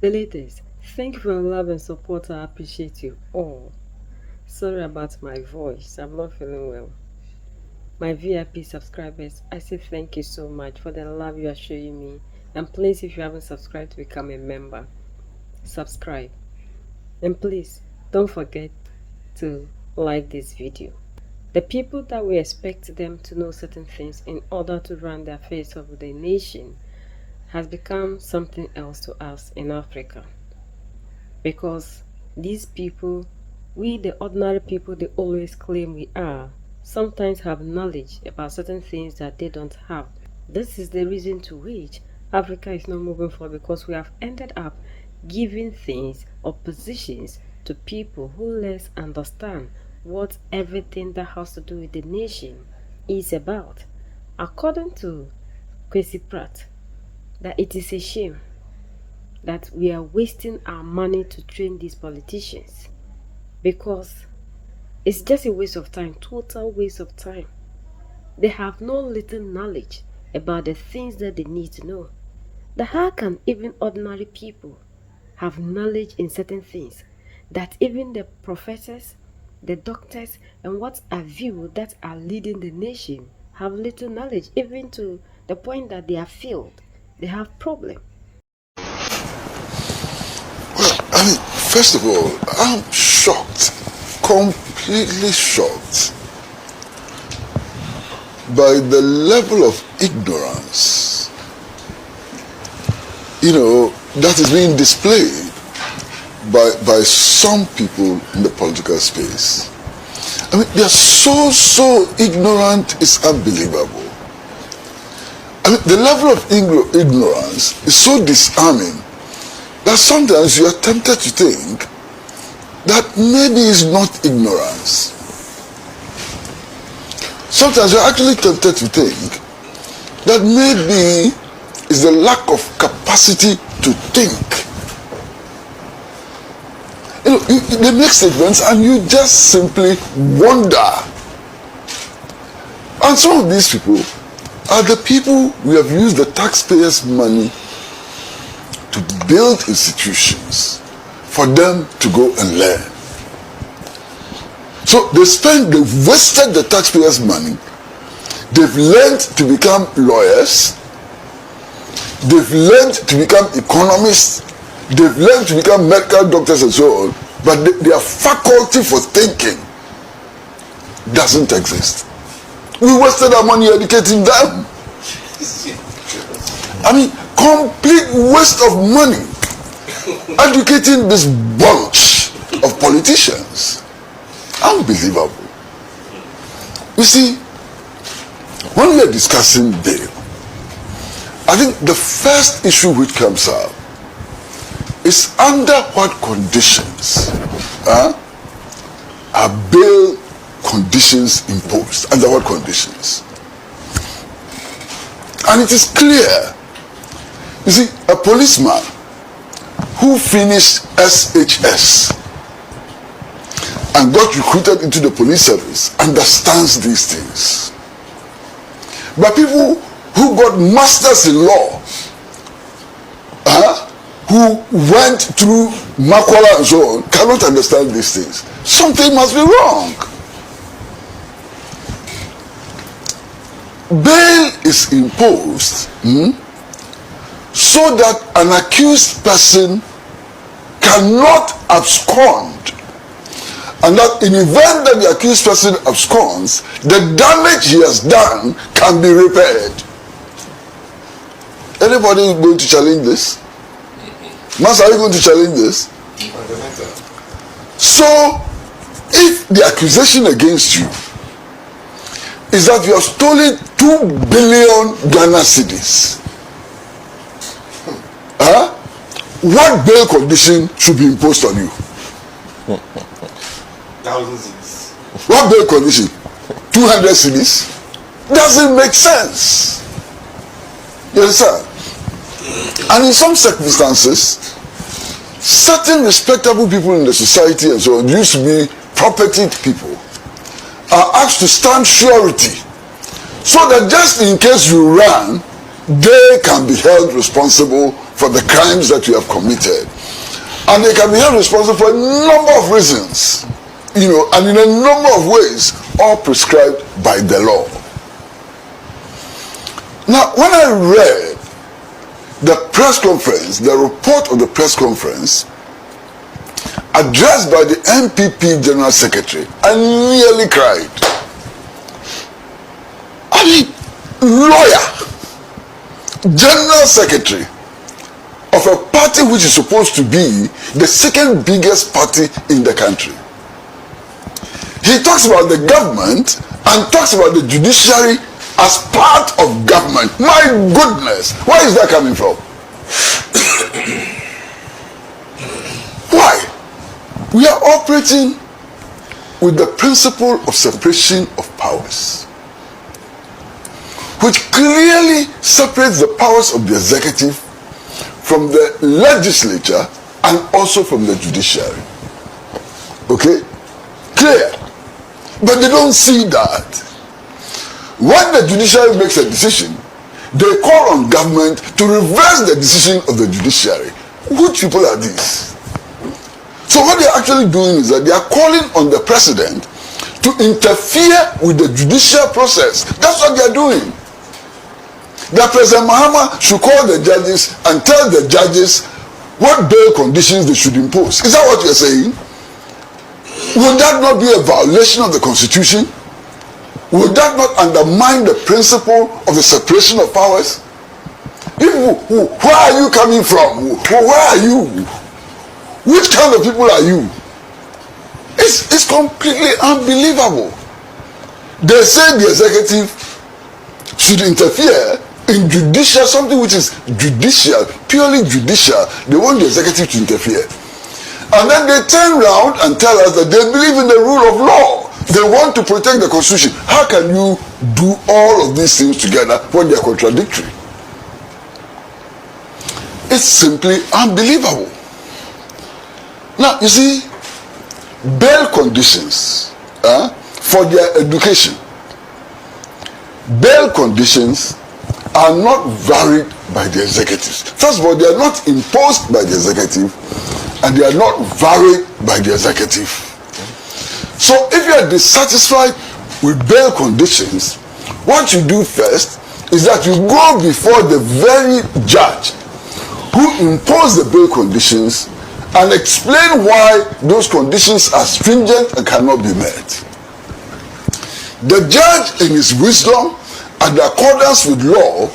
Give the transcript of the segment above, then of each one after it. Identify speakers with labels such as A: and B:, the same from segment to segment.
A: Ladies, thank you for your love and support. I appreciate you all. Sorry about my voice, I'm not feeling well. My VIP subscribers, I say thank you so much for the love you are showing me. And please, if you haven't subscribed to become a member, subscribe. And please, don't forget to like this video. The people that we expect them to know certain things in order to run the affairs of the nation has become something else to us in Africa. Because these people, we the ordinary people they always claim we are, sometimes have knowledge about certain things that they don't have. This is the reason to which Africa is not moving forward, because we have ended up giving things or positions to people who less understand what everything that has to do with the nation is about. According to Kwesi Pratt, that it is a shame that we are wasting our money to train these politicians, because it's just a waste of time, total waste of time. They have no little knowledge about the things that they need to know. That how can even ordinary people have knowledge in certain things that even the professors, the doctors, and what have you that are leading the nation have little knowledge, even to the point that they are failed, they have problem.
B: Well, first of all, I'm shocked, completely shocked by the level of ignorance, that is being displayed by some people in the political space. They are so ignorant, it's unbelievable. The level of ignorance is so disarming that sometimes you are tempted to think that maybe it's not ignorance. Sometimes you're actually tempted to think that maybe it's the lack of capacity to think. They make statements and you just simply wonder. And some of these people are the people we have used the taxpayers' money to build institutions for them to go and learn. So they wasted the taxpayers' money. They've learned to become lawyers. They've learned to become economists. They've learned to become medical doctors and so on. But their faculty for thinking doesn't exist. We wasted our money educating them. Complete waste of money educating this bunch of politicians. Unbelievable. You see, when we are discussing bail, I think the first issue which comes up is under what conditions are bail conditions imposed? Under what conditions? And it is clear. You see, a policeman who finished SHS and got recruited into the police service understands these things. But people who got masters in law, who went through Makwala and so on, cannot understand these things. Something must be wrong. Bail is imposed so that an accused person cannot abscond, and that in the event that the accused person absconds, the damage he has done can be repaired. Anybody going to challenge this? Mas, are you going to challenge this? So, if the accusation against you is that you have stolen 2 billion Ghana cedis, what bail condition should be imposed on you?
C: 1,000 cedis.
B: What bail condition? 200 cedis? Doesn't make sense. You understand? And in some circumstances, certain respectable people in the society and so on, used to be propertied people, are asked to stand surety, so that just in case you run, they can be held responsible for the crimes that you have committed. And they can be held responsible for a number of reasons, you know, and in a number of ways, all prescribed by the law. Now, when I read the press conference, the report of the press conference, addressed by the MPP General Secretary, I nearly cried. I mean, lawyer, General Secretary of a party which is supposed to be the second biggest party in the country. He talks about the government and talks about the judiciary as part of government. My goodness, where is that coming from? Why? We are operating with the principle of separation of powers, which clearly separates the powers of the executive from the legislature and also from the judiciary. Okay? Clear. But they don't see that. When the judiciary makes a decision, they call on government to reverse the decision of the judiciary. Which people are these? So what they're actually doing is that they are calling on the president to interfere with the judicial process. That's what they're doing. That President Mahama should call the judges and tell the judges what bail conditions they should impose. Is that what you're saying? Would that not be a violation of the Constitution? Would that not undermine the principle of the separation of powers? Where are you coming from? Where are you? Which kind of people are you? It's completely unbelievable. They say the executive should interfere in judicial, something which is judicial, purely judicial. They want the executive to interfere. And then they turn around and tell us that they believe in the rule of law. They want to protect the Constitution. How can you do all of these things together when they are contradictory? It's simply unbelievable. Now, you see, bail conditions for their education, bail conditions are not varied by the executives. First of all, they are not imposed by the executive, and they are not varied by the executive. So if you are dissatisfied with bail conditions, what you do first is that you go before the very judge who imposed the bail conditions and explain why those conditions are stringent and cannot be met. The judge, in his wisdom and accordance with law,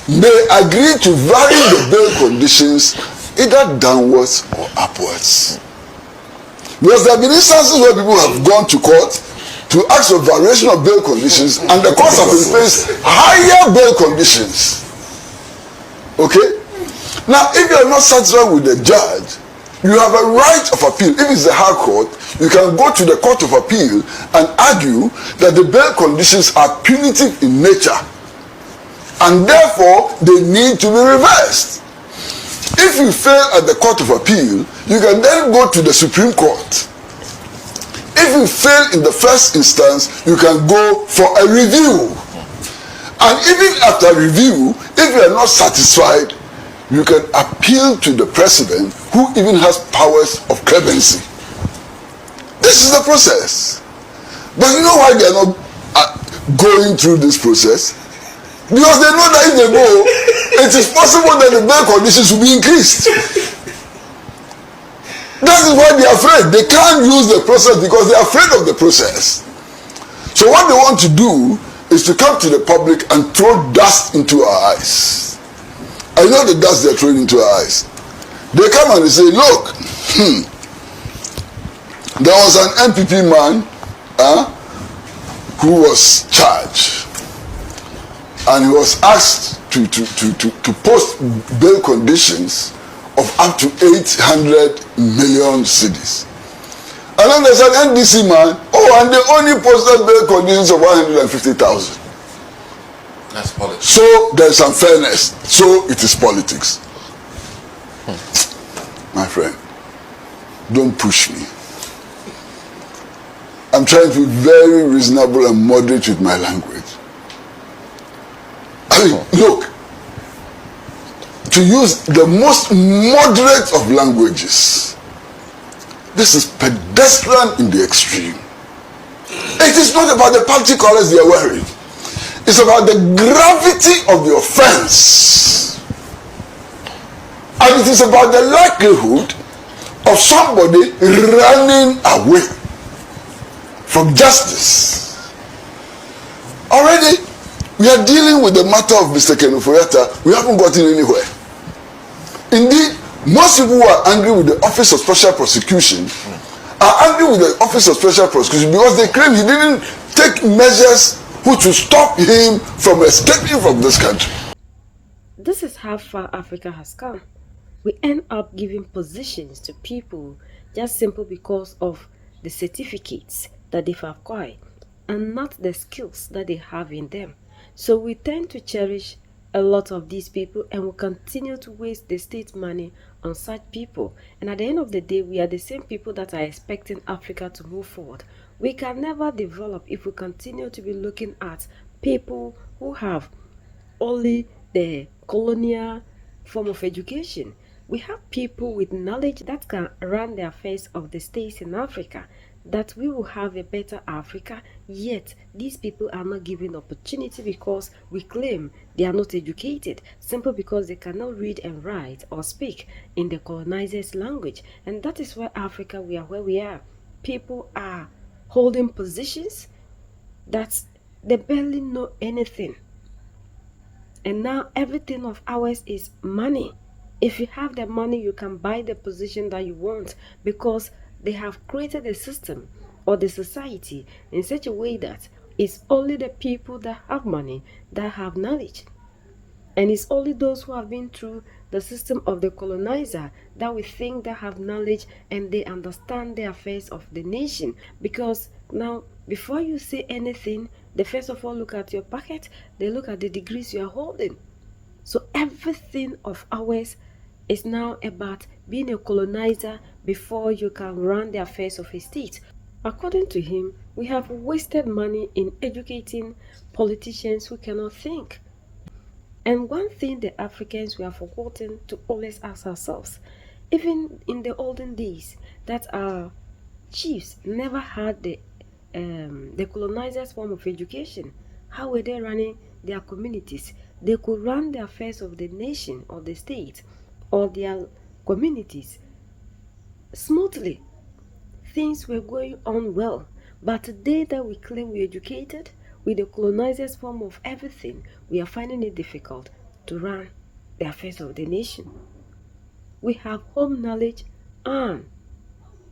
B: may agree to vary the bail conditions either downwards or upwards. Because there have been instances where people have gone to court to ask for variation of bail conditions, and the courts have imposed higher bail conditions. Okay? Now, if you are not satisfied with the judge, you have a right of appeal. If it's the High Court, you can go to the Court of Appeal and argue that the bail conditions are punitive in nature, and therefore they need to be reversed. If you fail at the Court of Appeal, you can then go to the Supreme Court. If you fail in the first instance, you can go for a review. And even after review, if you are not satisfied, you can appeal to the president, who even has powers of clemency. This is the process. But you know why they are not going through this process? Because they know that if they go, it is possible that the bail conditions will be increased. That is why they are afraid. They can't use the process because they are afraid of the process. So what they want to do is to come to the public and throw dust into our eyes. I know the dust they're throwing into our eyes. They come and they say, look, there was an MPP man who was charged, and he was asked to post bail conditions of up to 800 million cedis. And then there's an NDC man, and they only posted bail conditions of 150,000.
C: That's politics.
B: So there's unfairness. So it is politics. My friend, don't push me. I'm trying to be very reasonable and moderate with my language. I mean, look, to use the most moderate of languages. This is pedestrian in the extreme. It is not about the party colors they are wearing. It's about the gravity of the offense. And it is about the likelihood of somebody running away from justice. Already, we are dealing with the matter of Mr. Kenuforiata. We haven't gotten anywhere. Indeed, most people who are angry with the Office of Special Prosecution are angry with the Office of Special Prosecution because they claim he didn't take measures which will stop him from escaping from this country.
A: This is how far Africa has come. We end up giving positions to people just simply because of the certificates that they've acquired and not the skills that they have in them. So we tend to cherish a lot of these people and will continue to waste the state money on such people. And at the end of the day, we are the same people that are expecting Africa to move forward. We can never develop if we continue to be looking at people who have only the colonial form of education. We have people with knowledge that can run the affairs of the states in Africa, that we will have a better Africa, yet these people are not given opportunity because we claim they are not educated, simply because they cannot read and write or speak in the colonizers' language. And that is why Africa, we are where we are. People are holding positions that they barely know anything. And now everything of ours is money. If you have the money, you can buy the position that you want because they have created a system or the society in such a way that it's only the people that have money that have knowledge. And it's only those who have been through the system of the colonizer that we think that have knowledge and they understand the affairs of the nation. Because now, before you say anything, they first of all look at your pocket, they look at the degrees you are holding. So everything of ours is now about being a colonizer before you can run the affairs of a state. According to him, we have wasted money in educating politicians who cannot think. And one thing the Africans we have forgotten to always ask ourselves, even in the olden days, that our chiefs never had the colonizers' form of education. How were they running their communities? They could run the affairs of the nation or the state or their communities smoothly. Things were going on well. But today that we claim we're educated, with the colonizers' form of everything, we are finding it difficult to run the affairs of the nation. We have home knowledge and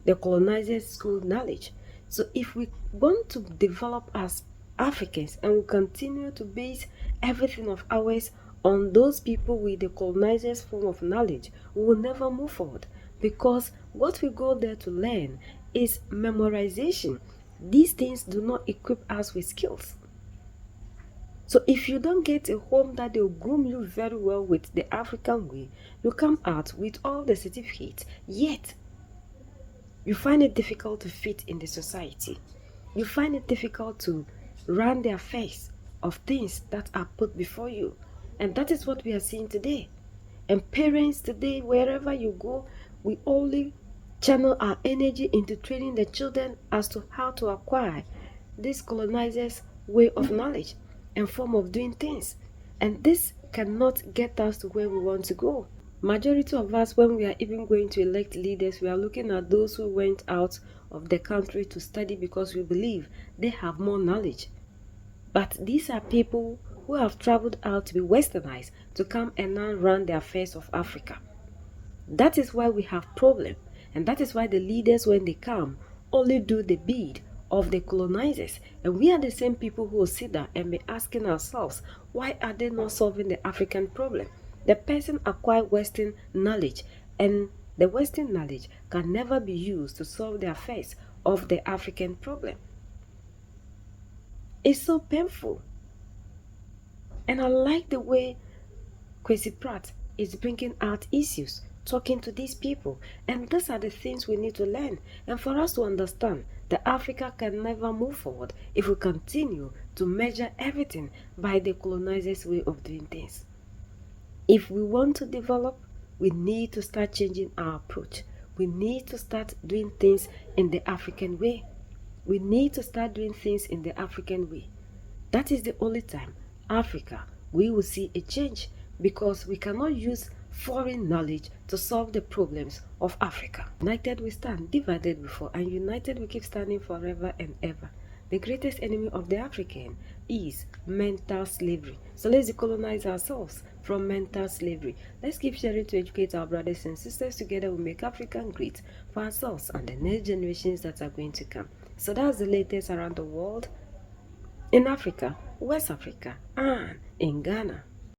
A: the colonizers' school knowledge. So if we want to develop as Africans and we continue to base everything of ours on those people with the colonizers' form of knowledge, we will never move forward because what we go there to learn is memorization. These things do not equip us with skills. So if you don't get a home that will groom you very well with the African way, you come out with all the certificates, yet you find it difficult to fit in the society. You find it difficult to run the affairs of things that are put before you. And that is what we are seeing today. And parents today, wherever you go, we only channel our energy into training the children as to how to acquire this colonizers' way of knowledge and form of doing things. And this cannot get us to where we want to go. Majority of us, when we are even going to elect leaders, we are looking at those who went out of the country to study because we believe they have more knowledge. But these are people who have traveled out to be westernized to come and now run the affairs of Africa. That is why we have problem, and that is why the leaders, when they come, only do the bid of the colonizers. And we are the same people who will sit down and be asking ourselves, why are they not solving the African problem? The person acquired Western knowledge, and the Western knowledge can never be used to solve the affairs of the African problem. It's so painful. And I like the way Kwesi Pratt is bringing out issues, talking to these people. And these are the things we need to learn. And for us to understand that Africa can never move forward if we continue to measure everything by the colonizers' way of doing things. If we want to develop, we need to start changing our approach. We need to start doing things in the African way. We need to start doing things in the African way. That is the only time Africa we will see a change, because we cannot use foreign knowledge to solve the problems of Africa. United we stand, divided we fall, and united we keep standing forever and ever. The greatest enemy of the African is mental slavery. So let's decolonize ourselves from mental slavery. Let's keep sharing to educate our brothers and sisters. Together we make Africa great for ourselves and the next generations that are going to come. So that's the latest around the world, in Africa, West Africa, and in Ghana.